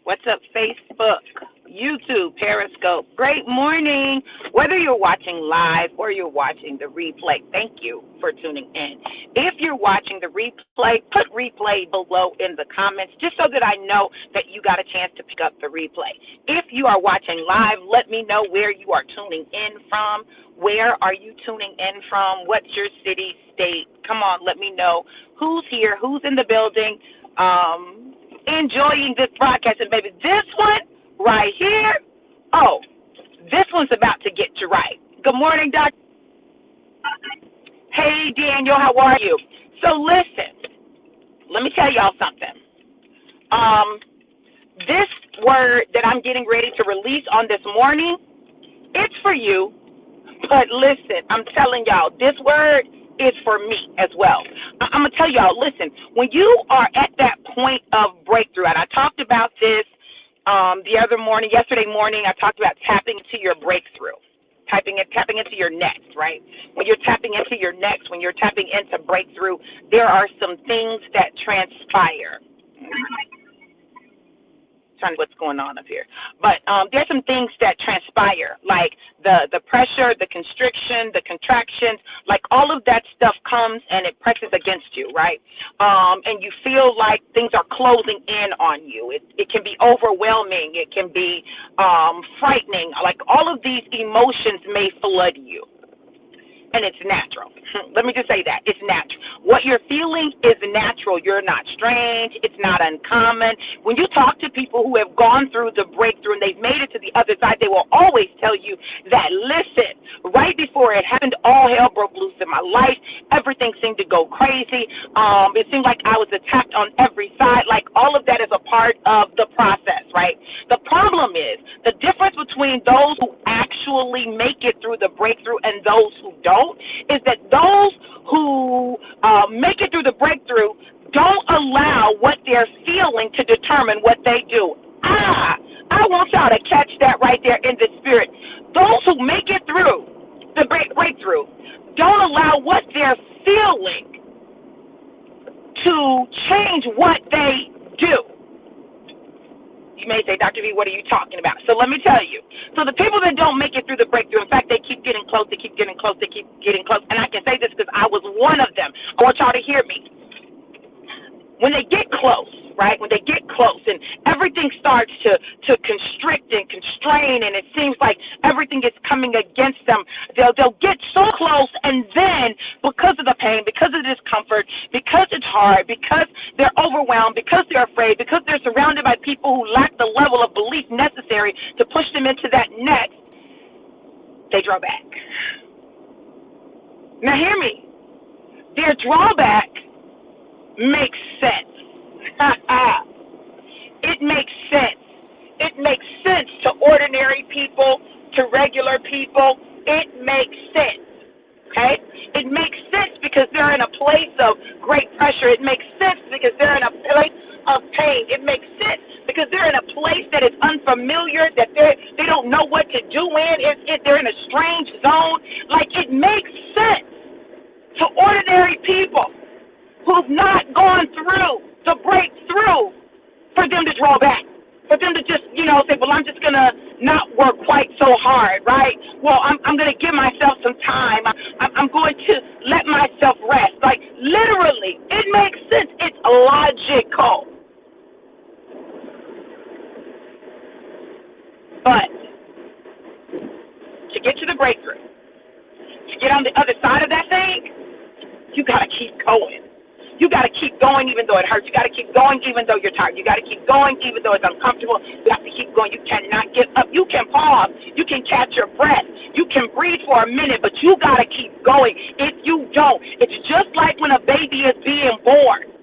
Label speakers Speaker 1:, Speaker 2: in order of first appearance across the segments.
Speaker 1: What's up, Facebook, YouTube, Periscope? Great morning. Whether you're watching live or you're watching the replay, thank you for tuning in. If you're watching the replay, put replay below in the comments just so that I know that you got a chance to pick up the replay. If you are watching live, let me know where you are tuning in from. Where are you tuning in from? What's your city, state? Come on, let me know who's here, who's in the building. Enjoying this broadcast, and baby, this one right here, oh, this one's about to get you right. Good morning, Doc. Hey, Daniel, how are you? So listen, let me tell y'all something. This word that I'm getting ready to release on this morning, it's for you. But listen, I'm telling y'all, this word is for me as well. I'm going to tell y'all, listen, when you are at that point of breakthrough, and I talked about this yesterday morning, I talked about tapping into your breakthrough, tapping into your next, right? When you're tapping into your next, when you're tapping into breakthrough, there are some things that transpire. Trying to what's going on up here, but there's some things that transpire, like the pressure, the constriction, the contractions, like all of that stuff comes and it presses against you, right? And you feel like things are closing in on you. It can be overwhelming. It can be frightening. Like all of these emotions may flood you. And it's natural. Let me just say that. It's natural. What you're feeling is natural. You're not strange. It's not uncommon. When you talk to people who have gone through the breakthrough and they've made it to the other side, they will always tell you that, listen, right before it happened, all hell broke loose in my life. Everything seemed to go crazy. It seemed like I was attacked on every side. Like all of that is a part of the process, right? The problem is the difference between those who actually make it through the breakthrough and those who don't is that those who make it through the breakthrough don't allow what they're feeling to determine what they do. I want y'all to catch that right there in the spirit. Those who make it through the breakthrough don't allow what they're feeling to change what they do. You may say, Dr. V, what are you talking about? So let me tell you. So the people that don't make it through the breakthrough, in fact, they keep getting close, they keep getting close, they keep getting close. And I can say this because I was one of them. I want y'all to hear me. When they get close, right, when they get close and everything starts to constrict and constrain and it seems like everything is coming against them, they'll get so close, and then because of the pain, because of the discomfort, because it's hard, because they're overwhelmed, because they're afraid, because they're surrounded by people who lack the level of belief necessary to push them into that next, they draw back. Now hear me. Their drawback makes sense. It makes sense. It makes sense to ordinary people, to regular people. It makes sense. Okay? It makes sense because they're in a place of great pressure. It makes sense because they're in a place of pain. It makes sense because they're in a place that is unfamiliar, that they don't know what to do in. They're in a strange zone. Like, it makes sense to ordinary people who've not gone through the breakthrough for them to draw back, for them to just, say, well, I'm just going to not work quite so hard, right? Well, I'm going to give myself some time. I'm going to let myself rest. Like, literally, it makes sense. It's logical. But to get to the breakthrough, to get on the other side of that thing, you got to keep going. You got to keep going even though it hurts. You got to keep going even though you're tired. You got to keep going even though it's uncomfortable. You have to keep going. You cannot give up. You can pause. You can catch your breath. You can breathe for a minute, but you got to keep going. If you don't, it's just like when a baby is being born.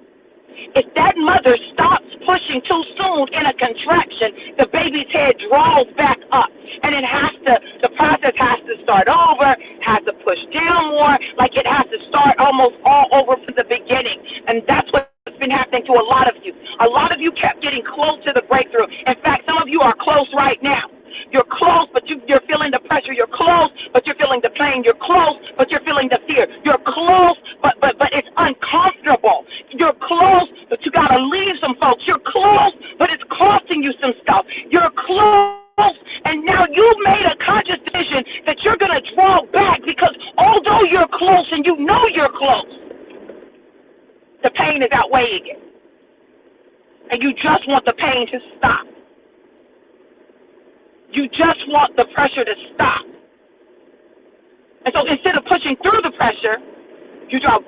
Speaker 1: If that mother stops pushing too soon in a contraction, the baby's head draws back up. And the process has to start over, has to push down more, like it has to start almost all over from the beginning. And that's what's been happening to a lot of you. A lot of you kept getting close to the breakthrough. In fact, some of you are close right now. You're close, but you're feeling the pressure. You're close, but you're feeling the pain. You're close, but you're feeling the fear. You're close, but it's uncomfortable. You're close, but you got to leave some folks. You're close, but it's cold. costing you some stuff. You're close, and now you've made a conscious decision that you're going to draw back because although you're close and you know you're close, the pain is outweighing it. And you just want the pain to stop. You just want the pressure to stop. And so instead of pushing through the pressure, you draw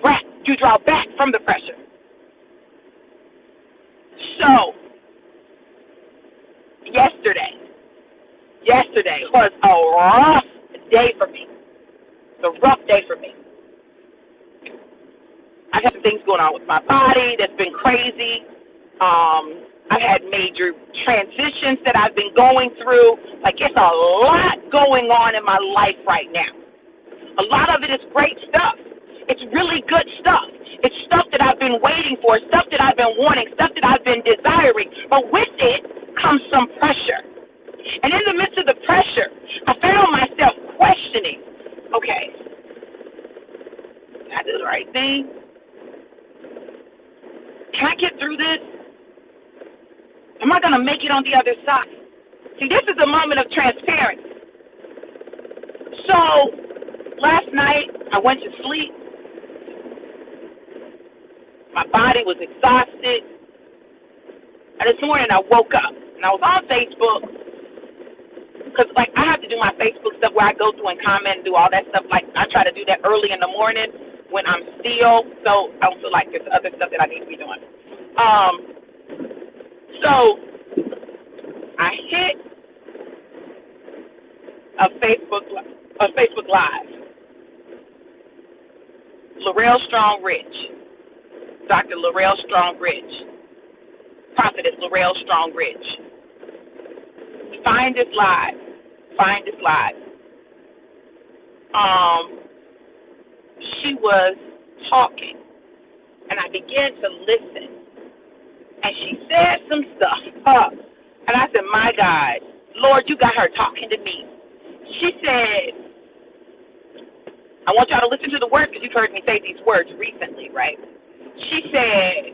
Speaker 1: back from the pressure. So, yesterday was a rough day for me. It's a rough day for me. I've had some things going on with my body that's been crazy. I've had major transitions that I've been going through. Like, it's a lot going on in my life right now. A lot of it is great stuff. It's really good stuff. It's stuff that I've been waiting for, stuff that I've been wanting, stuff that I've been desiring. But with it comes some pressure. And in the midst of the pressure, I found myself questioning, okay, did I do the right thing? Can I get through this? Am I going to make it on the other side? See, this is a moment of transparency. So, last night, I went to sleep. My body was exhausted. And this morning, I woke up. And I was on Facebook. Because, like, I have to do my Facebook stuff where I go through and comment and do all that stuff. Like, I try to do that early in the morning when I'm still. So, I don't feel like there's other stuff that I need to be doing. So, I hit a Facebook Live. Laurel Strong Rich, Dr. Laurel Strong Rich, Prophetess Laurel Strong Rich. Find this live. She was talking, and I began to listen. And she said some stuff. And I said, my God, Lord, you got her talking to me. She said, I want y'all to listen to the words because you've heard me say these words recently, right? She said,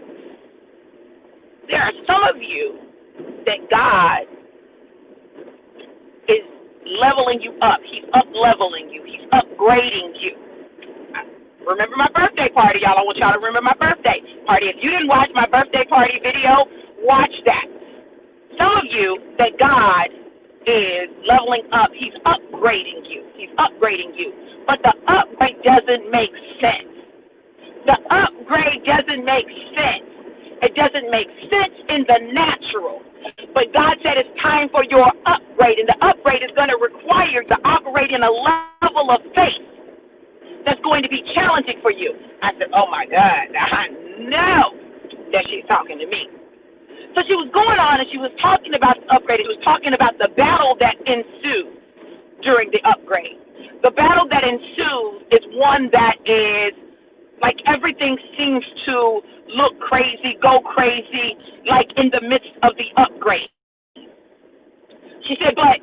Speaker 1: there are some of you that God is leveling you up. He's up-leveling you. He's upgrading you. Remember my birthday party, y'all. I want y'all to remember my birthday party. If you didn't watch my birthday party video, watch that. Some of you that God is leveling up, He's upgrading you. He's upgrading you. But the upgrade doesn't make sense. The upgrade doesn't make sense. It doesn't make sense in the natural. But God said it's time for your upgrade, and the upgrade is going to require you to operate in a level of faith that's going to be challenging for you. I said, oh, my God, I know that she's talking to me. So she was going on, and she was talking about the upgrade. She was talking about the battle that ensued during the upgrade. The battle that ensues is one that is like everything seems to look crazy, go crazy, like in the midst of the upgrade. She said, but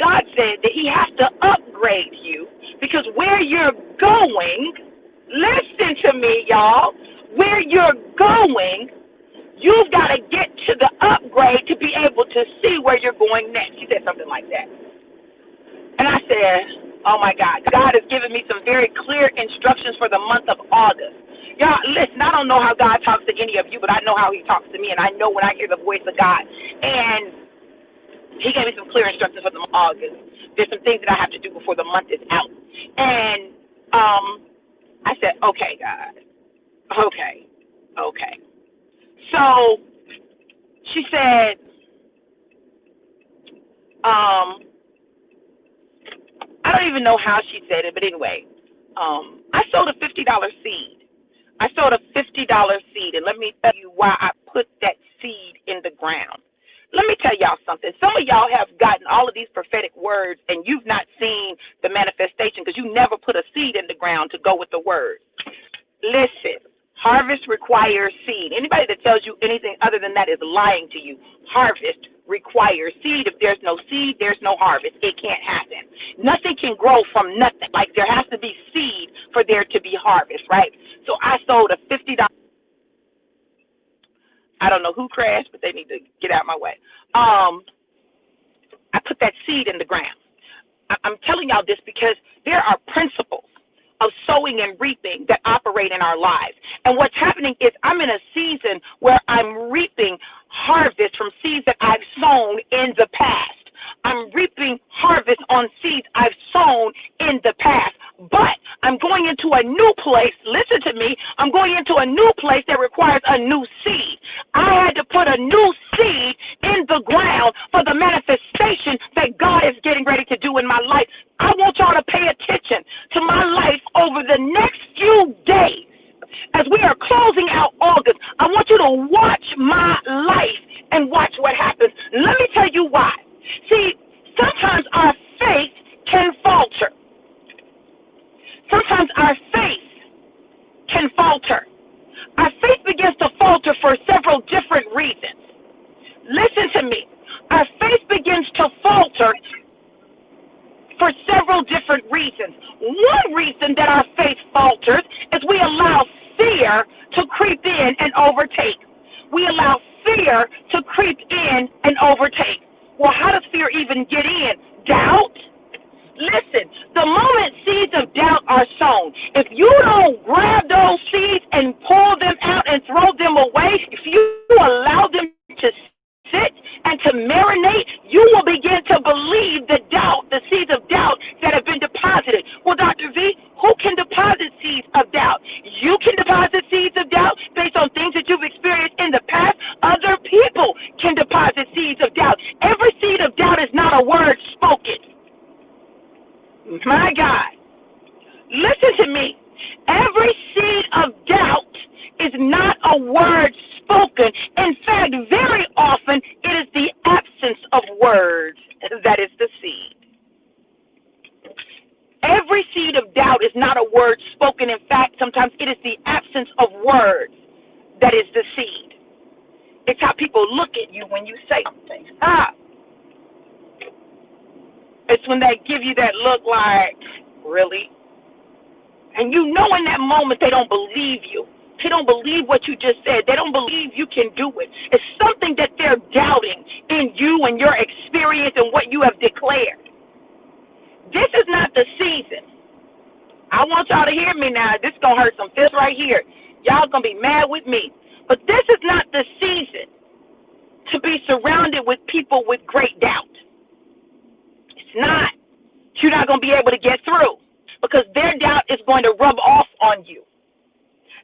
Speaker 1: God said that He has to upgrade you because where you're going, listen to me, y'all, where you're going, you've got to get to the upgrade to be able to see where you're going next. She said something like that. And I said, oh, my God, God has given me some very clear instructions for the month of August. Y'all, listen, I don't know how God talks to any of you, but I know how He talks to me, and I know when I hear the voice of God. And He gave me some clear instructions for the month of August. There's some things that I have to do before the month is out. And I said, okay, God. Okay. So she said, I don't even know how she said it, but anyway, I sold a $50 seed. I sold a $50 seed, and let me tell you why I put that seed in the ground. Let me tell y'all something. Some of y'all have gotten all of these prophetic words, and you've not seen the manifestation because you never put a seed in the ground to go with the word. Listen, harvest requires seed. Anybody that tells you anything other than that is lying to you. Harvest requires seed. If there's no seed, there's no harvest. It can't happen. Nothing can grow from nothing. Like there has to be seed for there to be harvest, right? So I sold a $50 I don't know who crashed, but they need to get out of my way. I put that seed in the ground. I'm telling y'all this because there are principles of sowing and reaping that operate in our lives. And what's happening is I'm in a season where I'm reaping harvest from seeds that I've sown in the past. I'm reaping harvest on seeds I've sown in the past. But I'm going into a new place. Listen to me. I'm going into a new place that requires a new seed. I had to put a new seed in the ground for the manifestation that God is getting ready to do in my life. I want y'all to pay attention to my life over the next few days. As we are closing out August, I want you to watch my life and watch what happens. Let me tell you why. See, sometimes our faith can falter. Sometimes our faith can falter. Our faith begins to falter for several different reasons. Listen to me. Our faith begins to falter for several different reasons. One reason that our faith falters is we allow fear to creep in and overtake. We allow fear to creep in and overtake. Well, how does fear even get in? Doubt. Listen, the moment seeds of doubt are sown, if you don't grab those seeds and pull them out and throw them away, if you allow them to sit and to marinate, you will begin to believe the doubt, the seeds of doubt that have been deposited. Well, Dr. V, who can deposit seeds of doubt? You can deposit seeds of doubt based on things that you've experienced in the past. Other people can deposit seeds of doubt. Every seed of doubt is not a word spoken. My God. Listen to me. Every seed of doubt is not a word spoken. In fact, very often it is the absence of words that is the seed. Every seed of doubt is not a word spoken. In fact, sometimes it is the absence of words that is the seed. It's how people look at you when you say something. It's when they give you that look like, really? And you know in that moment they don't believe you. They don't believe what you just said. They don't believe you can do it. It's something that they're doubting in you and your experience and what you have declared. This is not the season. I want y'all to hear me now. This is going to hurt some feelings right here. Y'all going to be mad with me. But this is not the season to be surrounded with people with great doubt. It's not. You're not going to be able to get through because their doubt is going to rub off on you.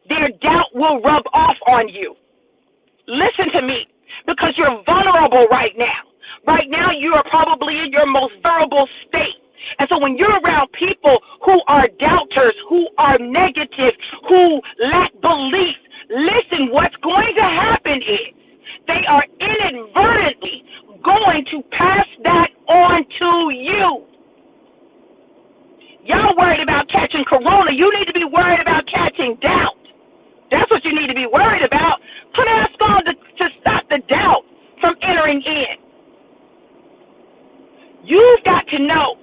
Speaker 1: Their doubt will rub off on you. Listen to me, because you're vulnerable right now. Right now, you are probably in your most vulnerable state. And so when you're around people who are doubters, who are negative, who lack belief, listen, what's going to happen is they are inadvertently going to pass that on to you. Y'all worried about catching corona. You need to be worried about catching doubt. That's what you need to be worried about. Put a mask on to stop the doubt from entering in. You've got to know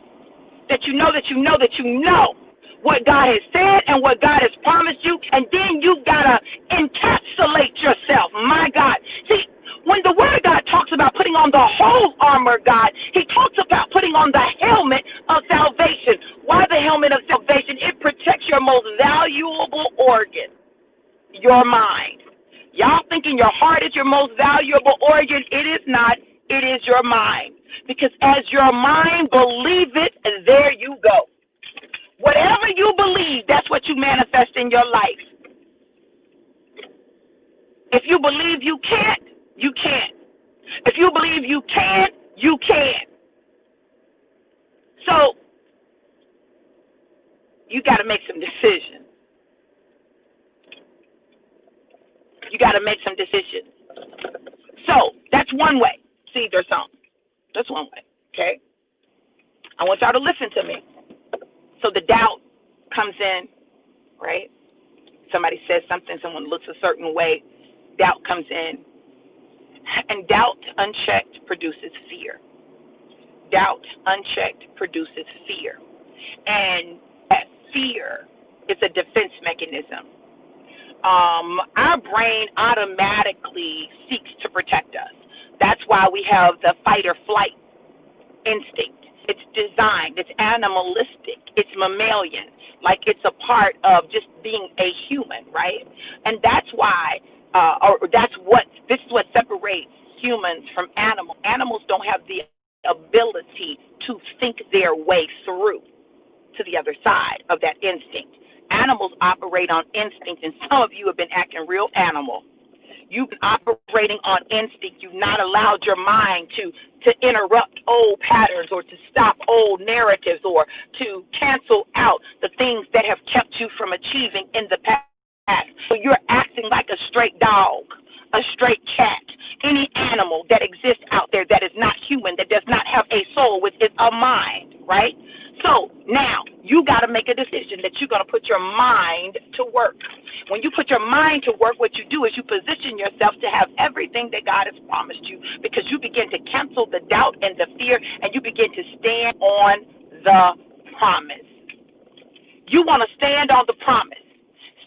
Speaker 1: that you know that you know that you know what God has said and what God has promised you, and then you've got to encapsulate yourself. My God. See, when the Word of God talks about putting on the whole armor of God, He talks about putting on the helmet of salvation. Why the helmet of salvation? It protects your most valuable organ, your mind. Y'all thinking your heart is your most valuable organ? It is not. It is your mind. Because as your mind believe it, there you go. Whatever you believe, that's what you manifest in your life. If you believe you can't, you can't. If you believe you can, you can. So, you got to make some decisions. You got to make some decisions. So, that's one way. Seeds are sown. That's one way, okay? I want y'all to listen to me. So the doubt comes in, right? Somebody says something, someone looks a certain way, doubt comes in. And doubt unchecked produces fear. Doubt unchecked produces fear. And that fear is a defense mechanism. our brain automatically seeks to protect us. That's why we have the fight or flight instinct. It's designed, it's animalistic, it's mammalian, like it's a part of just being a human, right? And that's why, this is what separates humans from animals. Animals don't have the ability to think their way through to the other side of that instinct. Animals operate on instinct, and some of you have been acting real animal. You've been operating on instinct. You've not allowed your mind to interrupt old patterns or to stop old narratives or to cancel out the things that have kept you from achieving in the past. So you're acting like a straight dog, a straight cat, any animal that exists out there that is not human, that does not have a soul with a mind, right? So now you got to make a decision that you're going to put your mind to work. When you put your mind to work, what you do is you position yourself to have everything that God has promised you, because you begin to cancel the doubt and the fear, and you begin to stand on the promise. You want to stand on the promise.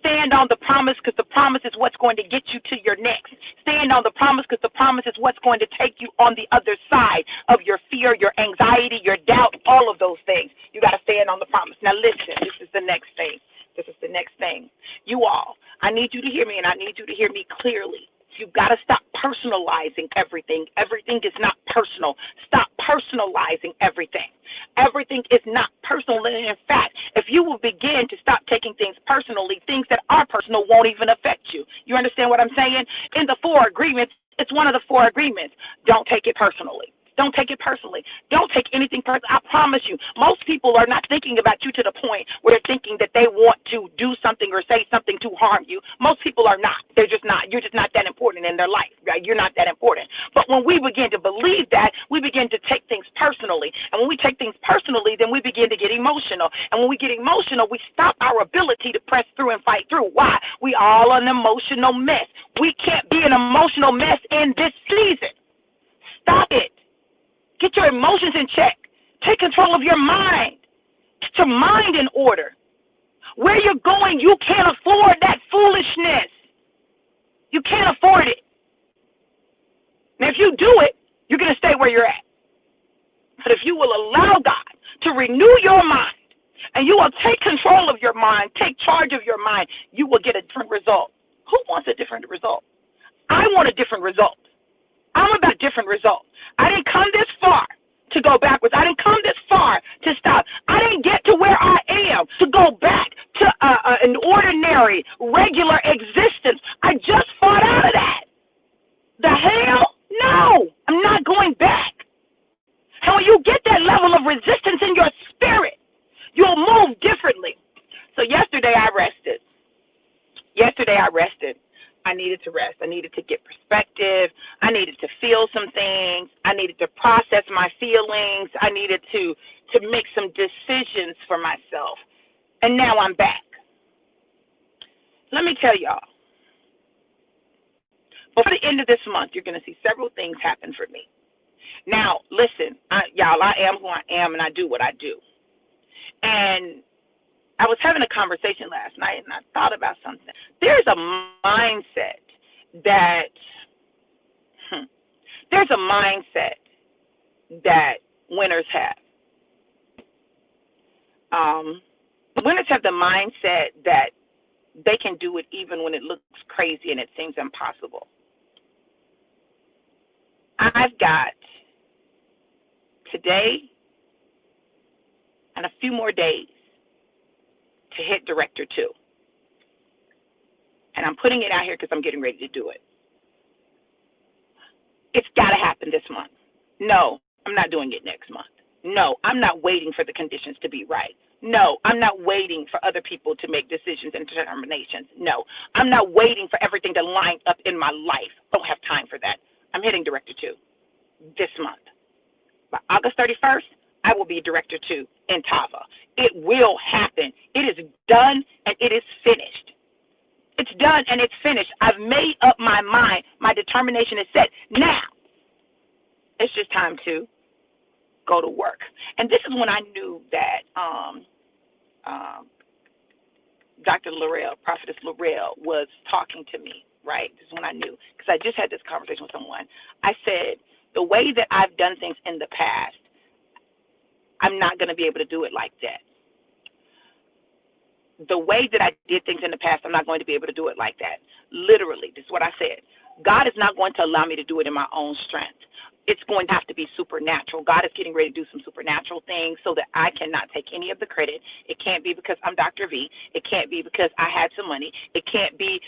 Speaker 1: Stand on the promise, because the promise is what's going to get you to your next. Stand on the promise, because the promise is what's going to take you on the other side of your fear, your anxiety, your doubt, all of those things. You got to stand on the promise. Now listen, this is the next thing. This is the next thing. You all, I need you to hear me, and I need you to hear me clearly. You've got to stop personalizing everything. Everything is not personal. Stop personalizing everything. Everything is not personal. And in fact, if you will begin to stop taking things personally, things that are personal won't even affect you. You understand what I'm saying? In the 4 agreements, it's one of the 4 agreements. Don't take it personally. Don't take it personally. Don't take anything personally. I promise you, most people are not thinking about you to the point where they're thinking that they want to do something or say something to harm you. Most people are not. They're just not. You're just not that important in their life, right? You're not that important. But when we begin to believe that, we begin to take things personally. And when we take things personally, then we begin to get emotional. And when we get emotional, we stop our ability to press through and fight through. Why? We all an emotional mess. We can't be an emotional mess in this season. Stop it. Get your emotions in check. Take control of your mind. Get your mind in order. Where you're going, you can't afford that foolishness. You can't afford it. Now, if you do it, you're going to stay where you're at. But if you will allow God to renew your mind, and you will take control of your mind, take charge of your mind, you will get a different result. Who wants a different result? I want a different result. I'm about a different result. I didn't come this far to go backwards. I didn't come this far to stop. I didn't get to where I am to go back to an ordinary, regular existence. I just fought out of that. The hell? No, I'm not going back. And when you get that level of resistance in your spirit, you'll move differently. So yesterday I rested. I needed to rest. I needed to get perspective. I needed to feel some things. I needed to process my feelings. I needed to make some decisions for myself. And now I'm back. Let me tell y'all, before the end of this month, you're going to see several things happen for me. Now, listen, y'all, I am who I am, and I do what I do. And I was having a conversation last night, and I thought about something. There's a mindset that winners have. Winners have the mindset that they can do it even when it looks crazy and it seems impossible. I've got today and a few more days to hit Director 2. And I'm putting it out here because I'm getting ready to do it. It's got to happen this month. No, I'm not doing it next month. No, I'm not waiting for the conditions to be right. No, I'm not waiting for other people to make decisions and determinations. No, I'm not waiting for everything to line up in my life. I don't have time for that. I'm hitting Director 2 this month. By August 31st, I will be Director 2 in Tava. It will happen. It is done and it is finished. It's done and it's finished. I've made up my mind. My determination is set. Now, it's just time to go to work. And this is when I knew that Dr. Laurel, Prophetess Laurel, was talking to me, right? This is when I knew, because I just had this conversation with someone. I said, the way that I've done things in the past, I'm not going to be able to do it like that. The way that I did things in the past, I'm not going to be able to do it like that. Literally, this is what I said. God is not going to allow me to do it in my own strength. It's going to have to be supernatural. God is getting ready to do some supernatural things so that I cannot take any of the credit. It can't be because I'm Dr. V. It can't be because I had some money. It can't be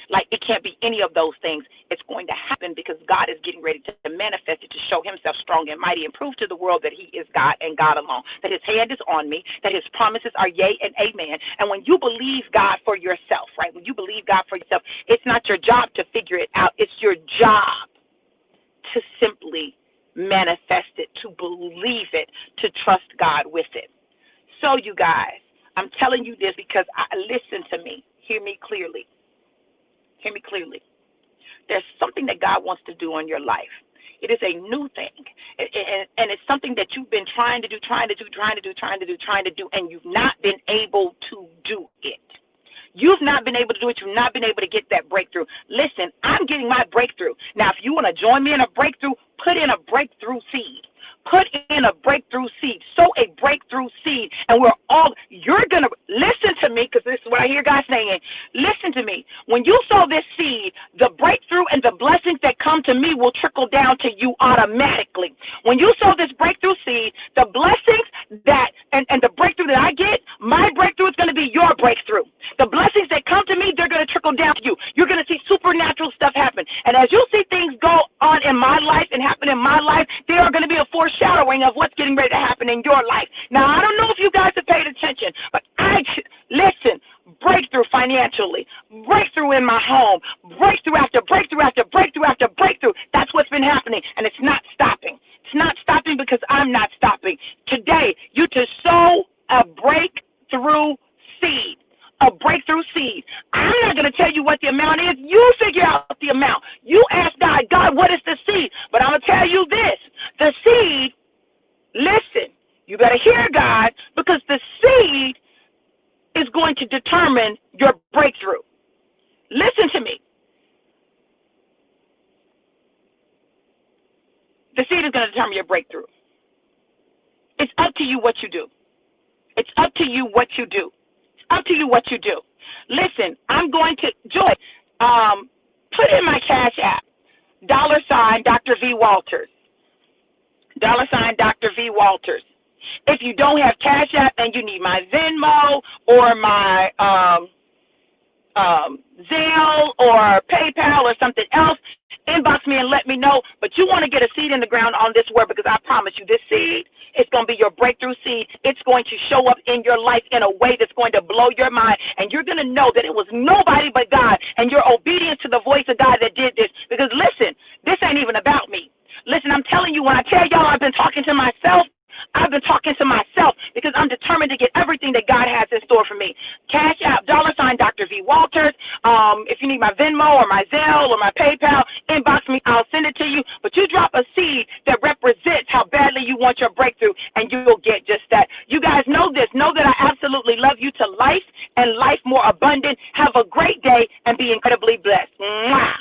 Speaker 1: any of those things. It's going to happen because God is getting ready to manifest it, to show himself strong and mighty and prove to the world that he is God and God alone, that his hand is on me, that his promises are yea and amen. And when you believe God for yourself, right, when you believe God for yourself, it's not your job to figure it out. It's your job to simply manifest it, to believe it, to trust God with it. So you guys, I'm telling you this because listen to me. Hear me clearly. Hear me clearly. There's something that God wants to do in your life. It is a new thing. And it's something that you've been trying to do, and you've not been able to do it. You've not been able to do it. You've not been able to get that breakthrough. Listen, I'm getting my breakthrough. Now, if you want to join me in a breakthrough, put in a breakthrough seed. Put in a breakthrough seed. Sow a breakthrough seed. And you're going to listen to me, because this is what I hear God saying. Listen to me. When you sow this seed, the breakthrough and the blessings that come to me will trickle down to you automatically. When you sow this breakthrough seed, the blessings that and the breakthrough that I get, my breakthrough is going to be your breakthrough. The blessings that come to me, they're going to trickle down to you. You're going to see supernatural stuff happen. And as you see things go on in my life and happen in my life, they are going to be a foreshadowing of what's getting ready to happen in your life. Now, I don't know if you guys have paid attention, but listen, breakthrough financially, breakthrough in my home, breakthrough after breakthrough after breakthrough after breakthrough. That's what's been happening, and it's not stopping. It's not stopping because I'm not stopping. Today, you to sow a breakthrough seed. A breakthrough seed. I'm not going to tell you what the amount is. You figure out the amount. You ask God, God, what is the seed? But I'm going to tell you this. The seed, listen, you better hear God, because the seed is going to determine your breakthrough. Listen to me. The seed is going to determine your breakthrough. It's up to you what you do. It's up to you what you do. Up to you what you do. Listen, I'm going to, Joy, put in my Cash App, $ Dr. V. Walters. $ Dr. V. Walters. If you don't have Cash App and you need my Venmo or my Zelle or PayPal or something else, inbox me and let me know. But you want to get a seed in the ground on this word, because I promise you, this seed is going to be your breakthrough seed. It's going to show up in your life in a way that's going to blow your mind, and you're going to know that it was nobody but God and your obedience to the voice of God that did this. Because listen, this ain't even about me. Listen, I'm telling you, when I tell y'all I've been talking to myself, I've been talking to myself, because I'm determined to get everything that God has in store for me. Cash App, $ Dr. V. Walters. If you need my Venmo or my Zelle or my PayPal, inbox me. I'll send it to you. But you drop a seed that represents how badly you want your breakthrough, and you'll get just that. You guys know this. Know that I absolutely love you to life and life more abundant. Have a great day and be incredibly blessed. Mwah.